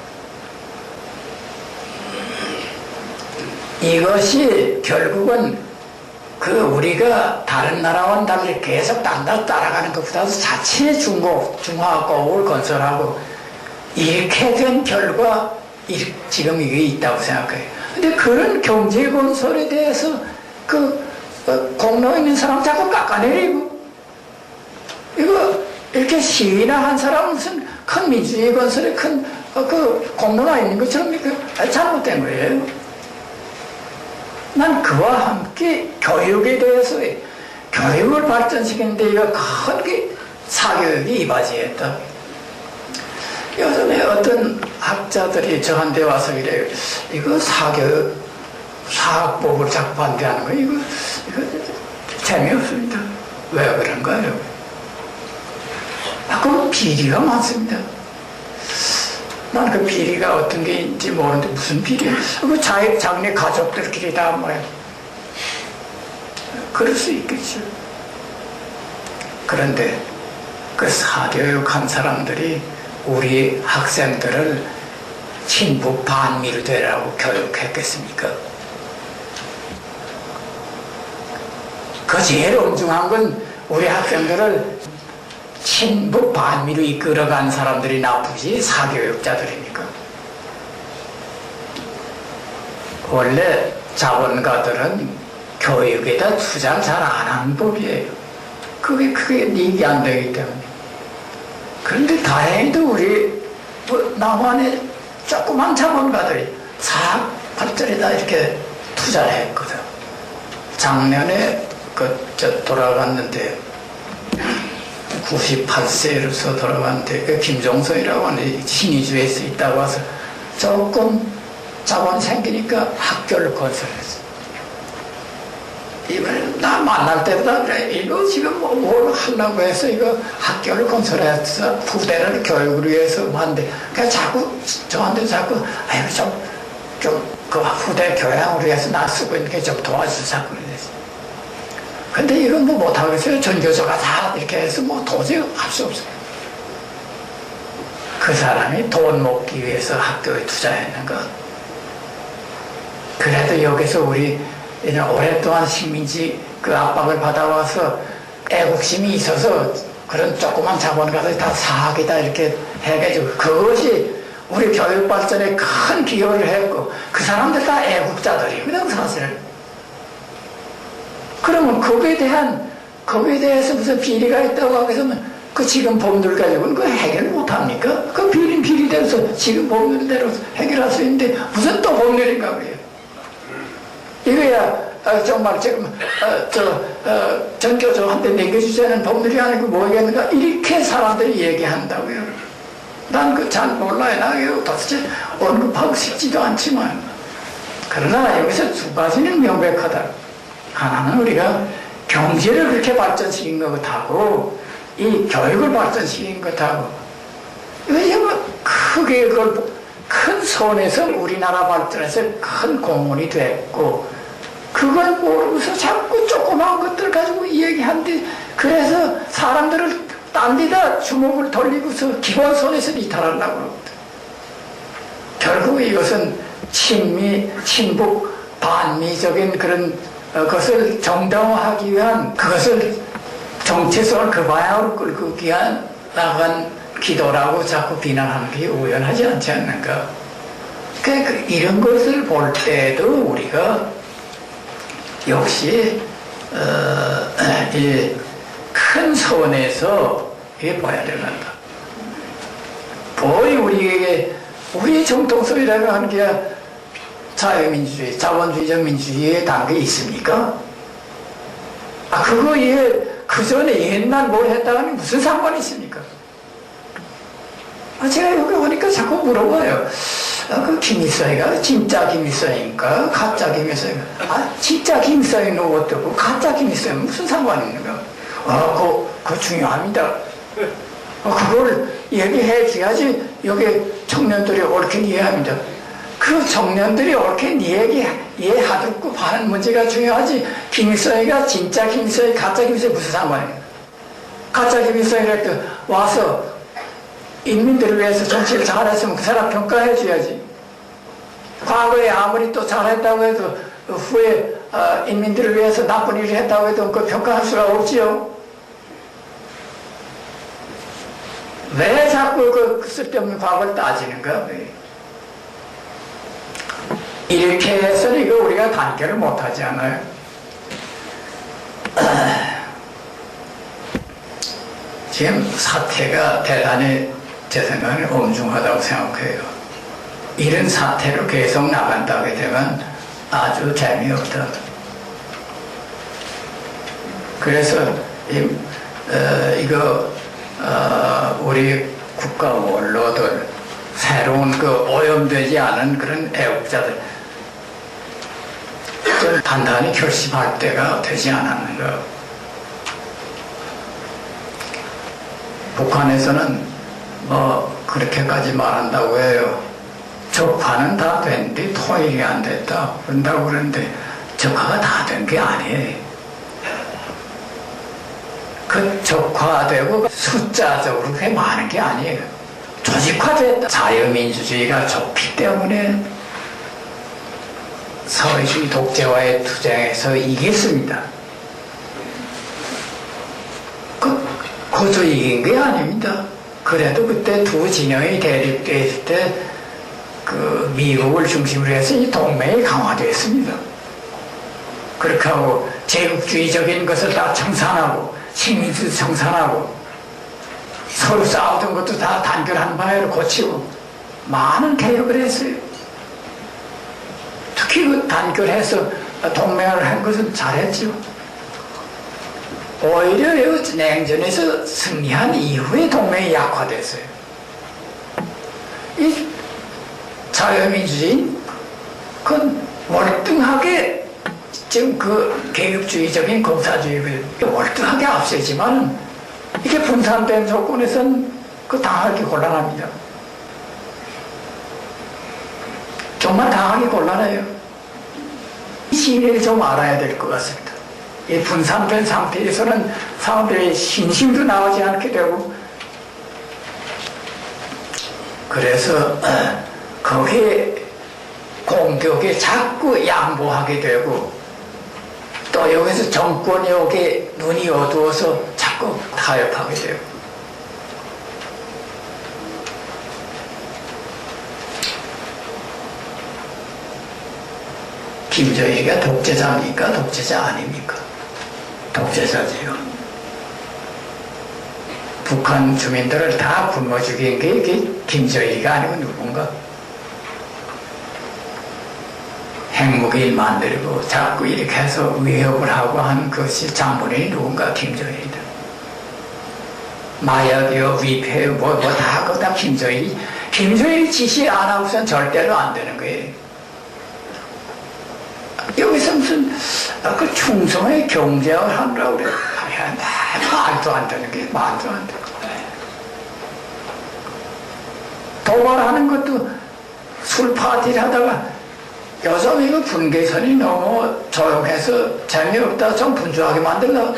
이것이 결국은 우리가 다른 나라와는 달리 계속 따라가는 것보다도 자체 중화학공업을 건설하고 이렇게 된 결과 지금 이게 있다고 생각해요. 근데 그런 경제 건설에 대해서 공로에 있는 사람 자꾸 깎아내리고 이거 이렇게 시위나 한 사람은 무슨 큰 민주주의 건설에 큰 공로가 있는 것처럼 잘못된 거예요. 난 그와 함께 교육에 대해서 교육을 발전시키는데 이거 큰 사교육이 이바지했다. 요즘에 어떤 학자들이 저한테 와서 이래요. 이거 사학법을 자꾸 반대하는 거 이거 재미없습니다. 왜 그런가요? 그 비리가 많습니다. 난 그 비리가 어떤 게인지 모르는데 무슨 비리야? 그 자기네 가족들끼리 다 뭐야? 그럴 수 있겠죠. 그런데 그 사교육한 사람들이 우리 학생들을 친북 반미로 되라고 교육했겠습니까? 그 제일 엄중한 건 우리 학생들을 친북 반미로 이끌어간 사람들이 나쁘지 사교육자들이니까. 원래 자본가들은 교육에다 투자를 잘 안 하는 법이에요. 그게 크게 이익이 안 되기 때문에. 그런데 다행히도 우리 남한의 조그만 자본가들이 사학 발전에다 이렇게 투자를 했거든. 작년에 돌아갔는데 98세로서 돌아갔는데 김종선이라고 하는 신의주에서 있다고 와서 조금 자본 생기니까 학교를 건설했어. 이번에 나 만날 때보다 그래. 이거 지금 뭘 하려고 해서 이거 학교를 건설해서 후대를 교육을 위해서 하는데 그냥 자꾸 저한테 자꾸 아이고 그 후대 교양을 위해서 나 쓰고 있는 게 좀 도와주자고 그랬어. 근데 이건 뭐 못하겠어요. 전교조가 다 이렇게 해서 뭐 도저히 할 수 없어요. 그 사람이 돈 먹기 위해서 학교에 투자했는 것. 그래도 여기서 우리 오랫동안 식민지 압박을 받아와서 애국심이 있어서 그런 조그만 자본가들이 다 사학이다 이렇게 해가지고 그것이 우리 교육 발전에 큰 기여를 했고 그 사람들 다 애국자들이거든 사실은. 그러면 거기에 대해서 무슨 비리가 있다고 하겠으면 그 지금 법률 가지고는 그 해결 못합니까? 그 비리는 비리대로서 지금 법률대로 해결할 수 있는데 무슨 또 법률인가 그래요. 이거야 정말 지금 전교조한테 남겨주자는 법률이 아니고 뭐겠는가 이렇게 사람들이 얘기한다고요. 난 그 잘 몰라요. 나 이거 도대체 언급하고 싶지도 않지만 그러나 여기서 두 가지는 명백하다. 하나는 우리가 경제를 그렇게 발전시킨 것하고 이 교육을 발전시킨 것하고 이거 크게 큰 선에서 우리나라 발전에서 큰 공헌이 됐고 그걸 모르고서 자꾸 조그마한 것들 가지고 얘기한데 그래서 사람들을 딴 데다 주목을 돌리고서 기본선에서 이탈하려고 합니다. 결국 이것은 친북, 반미적인 그런 것을 정당화하기 위한 그것을 정체성을 그 방향으로 끌고 나간 기도라고 자꾸 비난하는 게 우연하지 않지 않는가. 그러니까 이런 것을 볼 때도 우리가 역시 이 큰 선에서 봐야 된다. 거의 우리에게 우리 정통성이라고 하는 게 자유민주주의, 자본주의적 민주주의에 담겨 있습니까? 그거 그 전에 옛날 뭘 했다가는 무슨 상관이 있습니까? 제가 여기 오니까 자꾸 물어봐요. 그 김일성이가 진짜 김일성인가? 가짜 김일성인가? 진짜 김일성이 누구고 가짜 김일성이 무슨 상관이 있는가? 그거 중요합니다. 그걸 얘기해 줘야지 여기 청년들이 옳게 이해합니다. 그 청년들이 옳게 이해하도록 하는 문제가 중요하지. 김일성이가 진짜 김일성이 가짜 김일성이 무슨 상관이에요? 가짜 김일성이라도 와서 인민들을 위해서 정치를 잘했으면 그 사람 평가해 줘야지. 과거에 아무리 또 잘했다고 해도 후에 인민들을 위해서 나쁜 일을 했다고 해도 그 평가할 수가 없지요. 왜 자꾸 그 쓸데없는 과거를 따지는가? 이렇게 해서는 이거 우리가 단결을 못하지 않아요? 지금 사태가 대단히 제 생각에는 엄중하다고 생각해요. 이런 사태로 계속 나간다게 되면 아주 재미없다. 그래서 우리 국가 원로들, 새로운 오염되지 않은 그런 애국자들 좀 단단히 결심할 때가 되지 않았는가. 북한에서는 그렇게까지 말한다고 해요. 적화는 다 됐는데 통일이 안 됐다 그런다고 그러는데 적화가 다 된 게 아니에요. 그 적화되고 숫자적으로 그게 많은 게 아니에요. 조직화됐다. 자유민주주의가 좋기 때문에 사회주의 독재와의 투쟁에서 이겼습니다. 거저 이긴 게 아닙니다. 그래도 그때 두 진영이 대립되어 있을 때 미국을 중심으로 해서 이 동맹이 강화됐습니다. 그렇게 하고 제국주의적인 것을 다 청산하고 식민지 청산하고 서로 싸우던 것도 다 단결한 바에로 고치고 많은 개혁을 했어요. 특히 그 단결해서 동맹을 한 것은 잘했죠. 오히려 냉전에서 승리한 이후에 동맹이 약화됐어요. 이 자유민주주의는 그건 월등하게 지금 계급주의적인 공사주의를 월등하게 앞서지만 이게 분산된 조건에서는 당하기 곤란합니다. 정말 당하기 곤란해요. 이 진리를 좀 알아야 될 것 같습니다. 이 분산된 상태에서는 사람들의 신심도 나오지 않게 되고, 그래서 거기에 공격에 자꾸 양보하게 되고, 또 여기서 정권이 여기에 눈이 어두워서 자꾸 타협하게 되고, 김정일이가 독재자입니까? 독재자 아닙니까? 독재자지요. 북한 주민들을 다 굶어 죽인 게 김정일이가 아니고 누군가? 핵무기를 만들고 자꾸 이렇게 해서 위협을 하고 한 것이 장본인이 누군가? 김정일이다. 마약이요, 위패요, 다 그거 다 김정일이. 김정일이 지시 안 하고선 절대로 안 되는 거예요. 여기서 무슨 충성의 경쟁을 하느라고 그래. 말도 안 되는 게 말도 안 되고. 도발하는 것도 술 파티를 하다가 요즘 이거 분계선이 너무 조용해서 재미없다 좀 분주하게 만들라.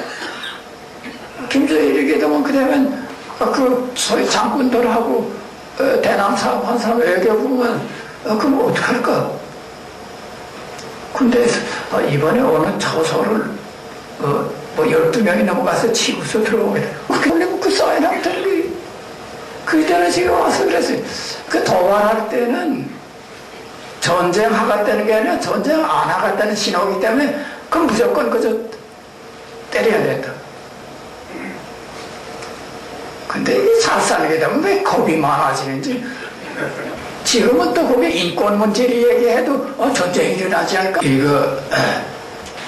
김정일에게 되면 그러면 소위 장군들하고 대남 사업 한 사람 외교부면 그럼 어떡할까? 근데 이번에 어느 처소를 12명이 넘어가서 치고서 들어오게 돼. 원래 그 사인하면 되는 게 그때는 지금 와서 그랬어요. 그 도발할 때는 전쟁하겠다는 게 아니라 전쟁 안 하겠다는 신호이기 때문에 그럼 무조건 그저 때려야 된다. 근데 이게 잘 사는 게 되면 왜 겁이 많아지는지. 지금은 또 거기 인권 문제를 얘기해도 전쟁이 일어나지 않을까? 이거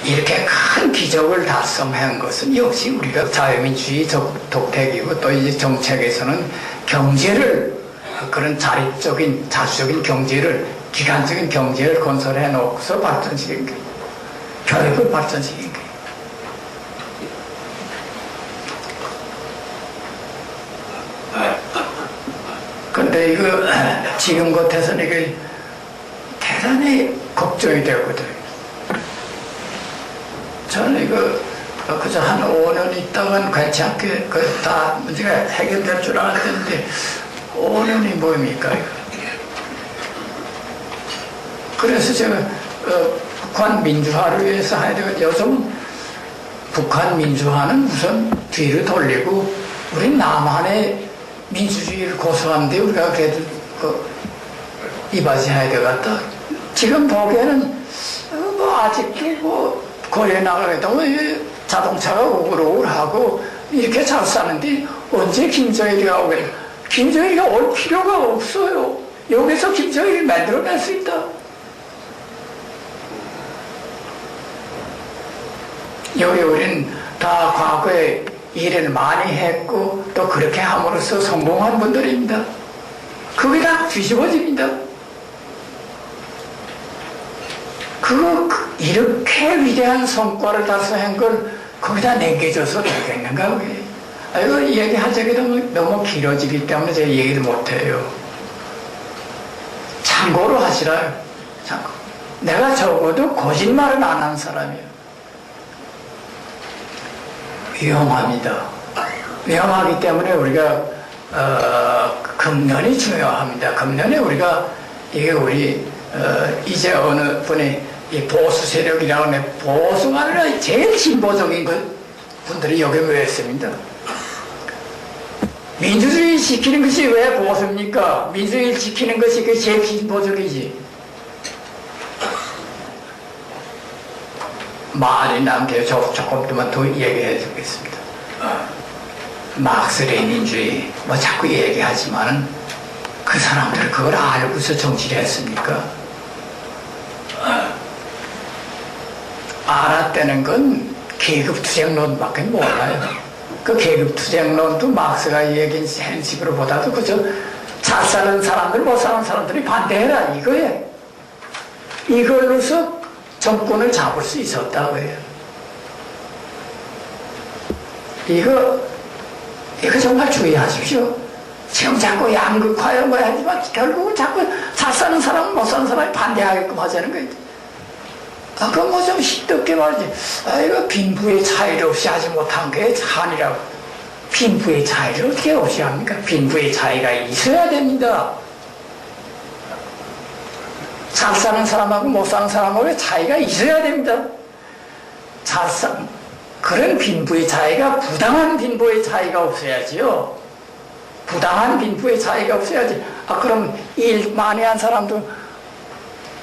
이렇게 큰 기적을 달성한 것은 역시 우리가 자유민주주의 독택이고 또 이제 정책에서는 경제를 그런 자립적인 자주적인 경제를 기간적인 경제를 건설해 놓고서 발전시킨 거예요. 교육을 발전시킨 거예요. 근데 이거 지금 같아서는 이게 대단히 걱정이 되거든요. 저는 이거 그저 한 5년 있다간 괜찮게 다 문제가 해결될 줄 알았는데 5년이 뭡니까 이거. 그래서 제가 북한 민주화를 위해서 해야 되거든요. 요즘 북한 민주화는 우선 뒤를 돌리고 우리 남한의 민주주의를 고수하는데 우리가 그래도 이바지해야 되겠다. 지금 보기에는 뭐 아직도 뭐 거리에 나가겠다. 자동차가 오글오글하고 이렇게 잘 사는데 언제 김정일이가 오겠냐. 김정일이가 올 필요가 없어요. 여기서 김정일이 만들어낼 수 있다. 여기 우리는 다 과거에 일을 많이 했고 또 그렇게 함으로써 성공한 분들입니다. 그게 다 뒤집어집니다. 이렇게 위대한 성과를 달성한 걸 거기다 남겨줘서 되겠는가 그게. 이거 얘기하자기 너무 길어지기 때문에 제가 얘기를 못해요. 참고로 하시라요. 참고. 내가 적어도 거짓말은 안 한 사람이에요. 위험합니다. 위험하기 때문에 우리가 금년이 중요합니다. 금년에 우리가 이게 우리 이제 어느 분이 이 보수 세력이라고 하면 보수가 아니라 제일 진보적인 분들이 여기 모였습니다. 민주주의 지키는 것이 왜 보수입니까? 민주주의 지키는 것이 그 제일 진보적이지. 말이 남게요. 조금만 더 얘기해 주겠습니다. 막스 레닌주의 뭐 자꾸 얘기하지만은 그 사람들은 그걸 알고서 정치를 했습니까? 알았다는 건 계급투쟁론밖에 몰라요. 그 계급투쟁론도 막스가 얘기한 식으로 보다도 그저 잘 사는 사람들 못 사는 사람들이 반대해라 이거예요. 이걸로서 정권을 잡을 수 있었다고 해요. 이거 정말 주의하십시오. 지금 자꾸 양극화요 뭐 하지만 결국은 자꾸 잘 사는 사람은 못 사는 사람이 반대하게끔 하자는 거예요. 그건 뭐 좀 시덥게 말이지. 이거 빈부의 차이를 없이 하지 못한 게 한이라고. 빈부의 차이를 어떻게 없이 합니까? 빈부의 차이가 있어야 됩니다. 잘 사는 사람하고 못 사는 사람하고의 차이가 있어야 됩니다. 그런 빈부의 차이가 부당한 빈부의 차이가 없어야지요. 부당한 빈부의 차이가 없어야지. 그럼 일 많이 한 사람도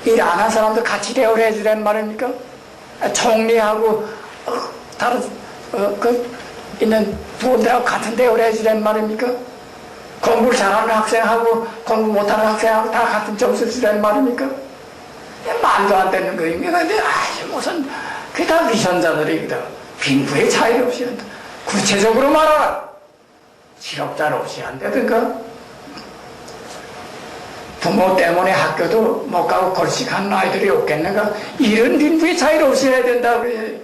일 안 한 사람도 같이 대우를 해주라는 말입니까? 총리하고 다른 있는 부원들하고 같은 대우를 해주라는 말입니까? 공부를 잘하는 학생하고 공부 못하는 학생하고 다 같은 점수를 주라는 말입니까? 말도 안 되는 거입니다. 근데 무슨 그게 다 위선자들이거든. 빈부의 차이를 없이 한다. 구체적으로 말하라. 실업자를 없이 한다든가 부모 때문에 학교도 못 가고 걸식하는 아이들이 없겠는가? 이런 빈부의 차이를 없이 해야 된다고 그래.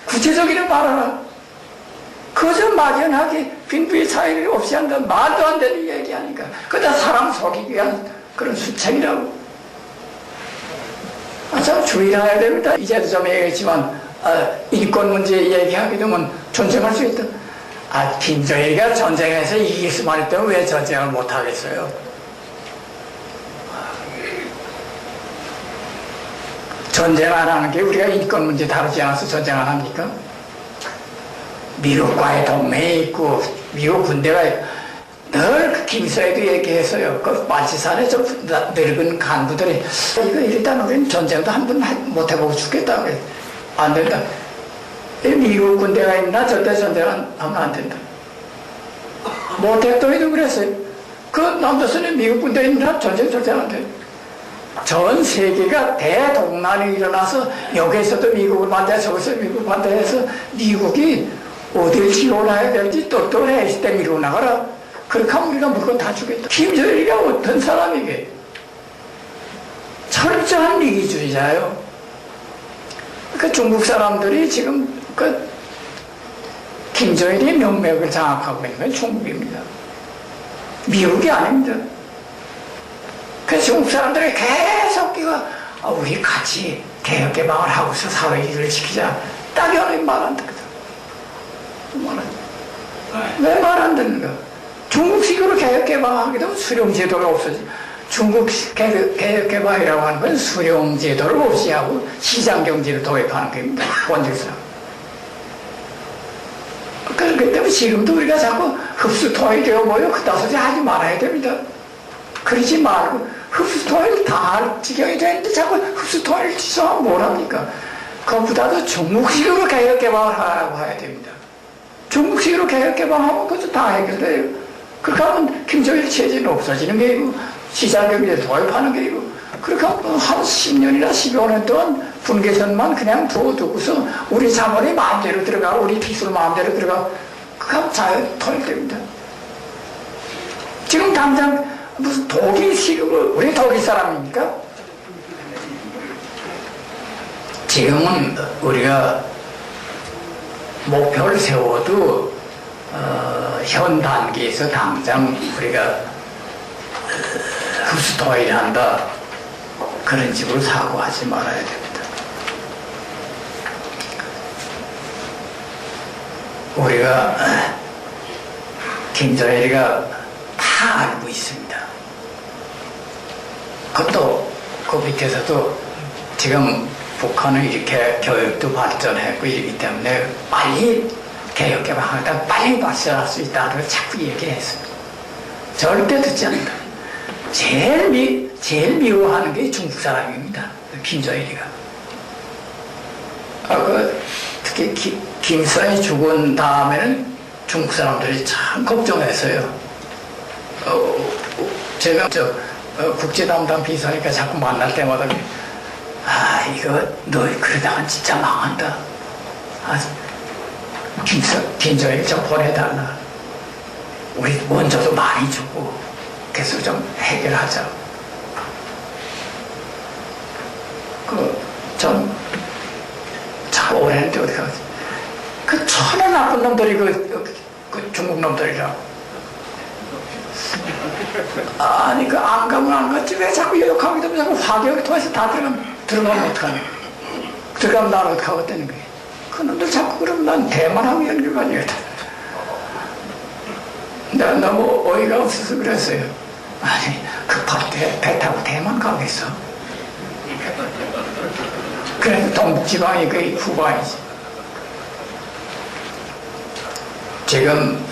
구체적으로 말하라. 그저 막연하게 빈부의 차이를 없이 한다. 말도 안 되는 얘기 하니까. 그다 사람 속이기 위한 그런 수책이라고. 참 주의를 해야 됩니다. 이제도 좀 얘기했지만 인권 문제 얘기하게 되면 전쟁할 수 있다. 김정일이가 전쟁에서 이길 수만 있다면 왜 전쟁을 못하겠어요? 전쟁 안 하는 게 우리가 인권 문제 다루지 않아서 전쟁 안 합니까? 미국과의 동맹이 있고 미국 군대가 있고 늘 김서애도 얘기했어요. 그 말치산에 좀 늙은 간부들이 이거 일단 우리는 전쟁도 한 번 못 해보고 죽겠다 그래. 안 된다. 미국 군대가 있나 절대 전쟁은 하면 안 된다. 모 대통령도 그랬어요. 그 남조선에 미국 군대 있는 사람 전쟁 절대 안 돼. 전 세계가 대동란이 일어나서 여기에서도 미국을 반대해 저기서 미국을 반대해서 미국이 어딜 지원해야 될지 똑똑해 있을 때 미국 나가라. 그렇게 하면 우리가 물건 다 주겠다. 김정일이가 어떤 사람이게? 철저한 위기주의자예요. 그 중국 사람들이 지금 그 김정일의 명맥을 장악하고 있는 건 중국입니다. 미국이 아닙니다. 그래서 중국 사람들이 계속 우리 같이 개혁개방을 하고서 사회주의를 지키자. 딱 연예인 말 안 듣거든. 왜 말 안 듣는가? 중국식으로 개혁개방하게 되면 수령제도가 없어지. 중국식 개혁개방이라고 하는 건 수령제도를 없이 하고 시장경제를 도입하는 겁니다. 원칙상. 그렇기 때문에 지금도 우리가 자꾸 흡수통일이 되어 모여 그따 소리 하지 말아야 됩니다. 그러지 말고 흡수통일 다 할 지경이 되는데 자꾸 흡수통일을 지정하면 뭐랍니까? 그것보다도 중국식으로 개혁개방을 하라고 해야 됩니다. 중국식으로 개혁개방하면 그것도 다 해결돼요. 그렇게 하면 김정일 체제는 없어지는 게 아니고 시장경제를 도입하는 게 아니고 그렇게 하면 한 10년이나 15년 동안 분계선만 그냥 두고서 우리 자본이 마음대로 들어가 우리 기술 마음대로 들어가 그렇게 하면 자유 통일됩니다. 지금 당장 무슨 독일식으로 우리 독일 사람입니까? 지금은 우리가 목표를 세워도 현 단계에서 당장 우리가 흡수통일을 한다 그런 식으로 사고하지 말아야 됩니다. 우리가 김정일이가 다 알고 있습니다. 그것도 그 밑에서도 지금 북한은 이렇게 교육도 발전했고 이러기 때문에 빨리 개혁개방하다 빨리 발전할 수 있다고 자꾸 얘기했습니다. 절대 듣지 않는다. 제일 미워하는 게 중국 사람입니다. 김정일이가. 특히 김일성이 죽은 다음에는 중국 사람들이 참 걱정했어요. 제가 국제 담당 비서니까 자꾸 만날 때마다 이거 너 그러다가 진짜 망한다. 김정일 좀 보내달라. 우리 원조도 많이 주고 그래서 좀 해결하자. 좀 자꾸 오래는데 어디 가지? 그 천하 나쁜 놈들이 그 중국 놈들이라고. 아니 안 가면 안 갔지 왜 자꾸 욕하게 되면 자꾸 화교를 통해서 다 들어가면 어떡하냐. 들어가면 나를 어떻게 하겠다는 거야. 그 놈들 자꾸 그러면 난 대만하고 연결관이거든. 내가 너무 어이가 없어서 그랬어요. 아니 급할 때 배 타고 대만 가겠어. 그래도 동북지방이 그 후방이지. 지금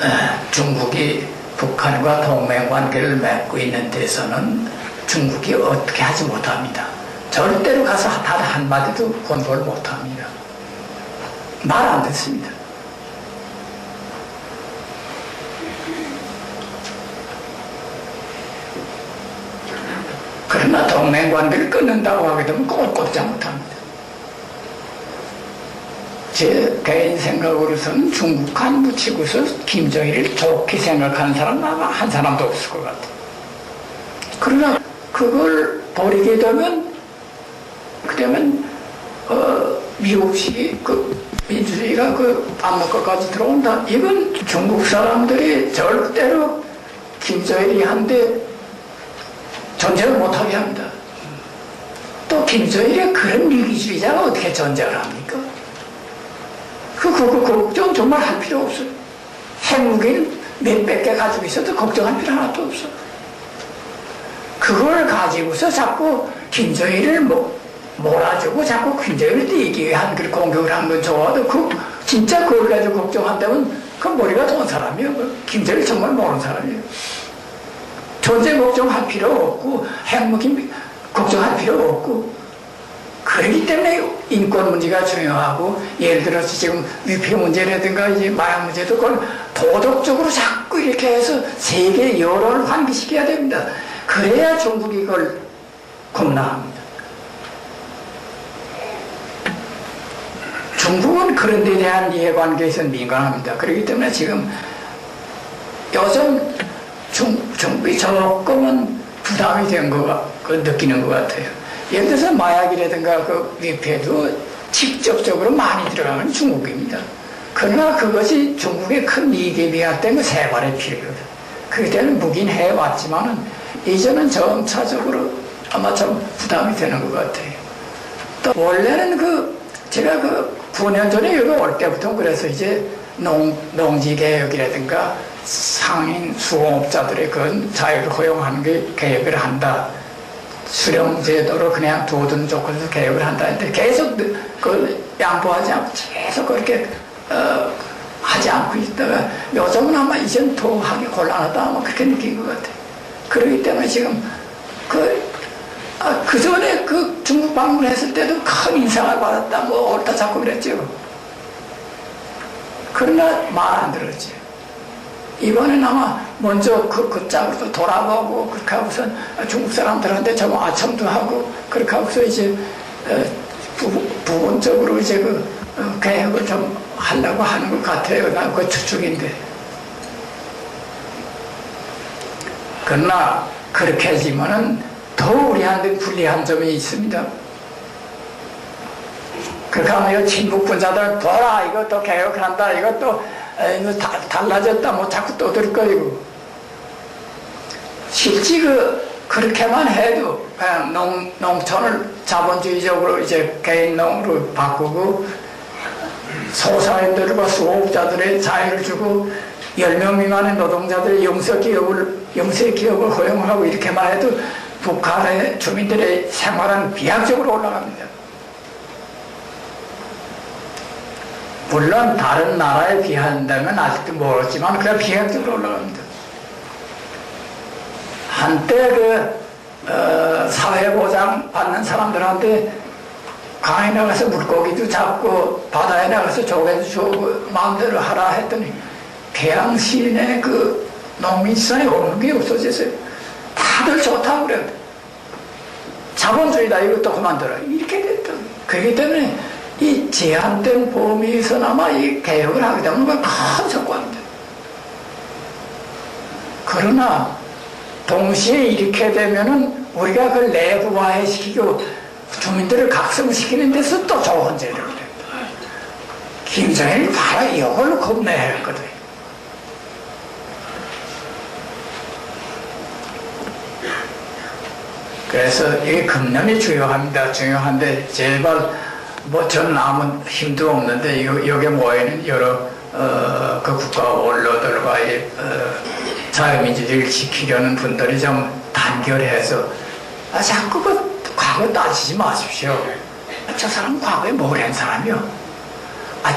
중국이 북한과 동맹관계를 맺고 있는 데서는 중국이 어떻게 하지 못합니다. 절대로 가서 단 한마디도 권고를 못합니다. 말 안 듣습니다. 그러나 동맹관계를 끊는다고 하게 되면 꼼꼼지 못합니다. 제 개인 생각으로서는 중국 간부 치고서 김정일을 좋게 생각하는 사람 아마 한 사람도 없을 것 같아요. 그러나 그걸 버리게 되면 그러면 미국식 민주주의가 안목까지 들어온다. 이건 중국 사람들이 절대로 김정일이 한데 전쟁을 못하게 합니다. 또 김정일의 그런 위기주의자가 어떻게 전쟁을 합니까? 그 걱정 정말 할 필요 없어요. 핵무기를 몇백 개 가지고 있어도 걱정할 필요 하나도 없어. 그걸 가지고서 자꾸 김정일을 몰아주고 자꾸 김정일을 이기기 위한 그 공격을 하는 건 좋아도 진짜 그걸 가지고 걱정한다면 그 머리가 좋은 사람이에요. 김정일 정말 모르는 사람이에요. 전쟁 걱정할 필요 없고 핵무기 걱정할 필요 없고 그 그렇기 때문에 인권 문제가 중요하고, 예를 들어서 지금 위패 문제라든가 이제 마약 문제도 그걸 도덕적으로 자꾸 이렇게 해서 세계 여론을 환기시켜야 됩니다. 그래야 중국이 그걸 겁나합니다. 중국은 그런 데 대한 이해관계에서 민감합니다. 그렇기 때문에 지금 요즘 중국이 조금은 부담이 된 거 느끼는 것 같아요. 예를 들어서 마약이라든가 그 위패도 직접적으로 많이 들어가는 중국입니다. 그러나 그것이 중국의 큰 이익에 비할때는 세 발의 피해거든. 그렇기 때문에 무긴 해왔지만은 이제는 점차적으로 아마 좀 부담이 되는 것 같아요. 또 원래는 제가 9년 전에 여기 올 때부터 그래서 이제 농지개혁이라든가 상인 수공업자들의 그 자유를 허용하는 게 개혁을 한다. 수령제도로 그냥 두어두는 조건에서 개혁을 한다 했는데 계속 양보하지 않고 계속 그렇게 하지 않고 있다가 요즘은 아마 이젠 더 하기 곤란하다 아마 그렇게 느낀 것 같아요. 그렇기 때문에 지금 그 전에 중국 방문했을 때도 큰 인상을 받았다 뭐 옳다 자꾸 그랬죠. 그러나 말 안 들었지. 이번엔 아마 먼저 그 짝으로 돌아가고 그렇게 하고선 중국 사람들한테 좀 아첨도 하고 그렇게 하고서 이제 부분적으로 이제 개혁을 좀 하려고 하는 것 같아요. 난 그 추측인데. 그러나 그렇게 하지만은 더 우리한테 불리한 점이 있습니다. 그렇게 하면 친북분자들 보라 이것도 개혁한다 이것도 이거 달라졌다 뭐 자꾸 떠들 거이고 실제 그렇게만 해도 그냥 농촌을 자본주의적으로 이제 개인농으로 바꾸고 소사인들과 수호업자들의 자유를 주고 10명 미만의 노동자들의 영세기업을 허용하고 이렇게만 해도 북한의 주민들의 생활은 비약적으로 올라갑니다. 물론 다른 나라에 비한다면 아직도 멀었지만 그냥 비약적으로 올라갑니다. 한때 사회보장 받는 사람들한테 강에 나가서 물고기도 잡고 바다에 나가서 조개도 주고 마음대로 하라 했더니 계양시내 농민시장에 오는 게 없어졌어요. 다들 좋다고 그래요. 자본주의다 이것도 그만둬라 이렇게 됐다. 그렇기 때문에 이 제한된 범위에서나마 이 개혁을 하게 되면 그건 큰 성과입니다. 그러나 동시에 이렇게 되면은 우리가 그걸 내부화시키고 주민들을 각성시키는 데서 또 좋은 제도를 됩니다. 김정일이 바로 이걸로 겁내했거든요. 그래서 이게 금년이 중요한데 제발 저는 아무 힘도 없는데 여기에 모여있는 여러 그 국가 원로들과의 자유민주주의를 지키려는 분들이 좀 단결해서 자꾸 과거 따지지 마십시오. 저 사람 과거에 뭘 한 사람이요?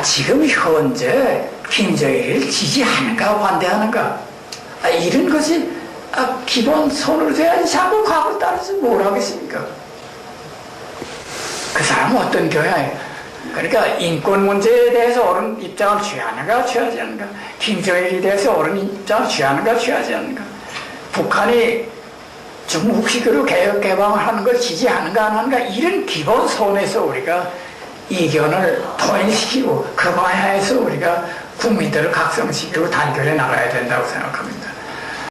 지금 현재 김정일을 지지하는가 반대하는가 이런 것이 기본 손으로 돼야지 자꾸 과거 따라서 뭘 하겠습니까? 그 사람은 어떤 교양이에요? 그러니까 인권 문제에 대해서 옳은 입장을 취하는가 취하지 않는가, 김정일에 대해서 옳은 입장을 취하는가 취하지 않는가, 북한이 중국식으로 개혁 개방을 하는 걸 지지하는가 안 하는가, 이런 기본 선에서 우리가 이견을 통일시키고 그 방향에서 우리가 국민들을 각성시키고 단결해 나가야 된다고 생각합니다.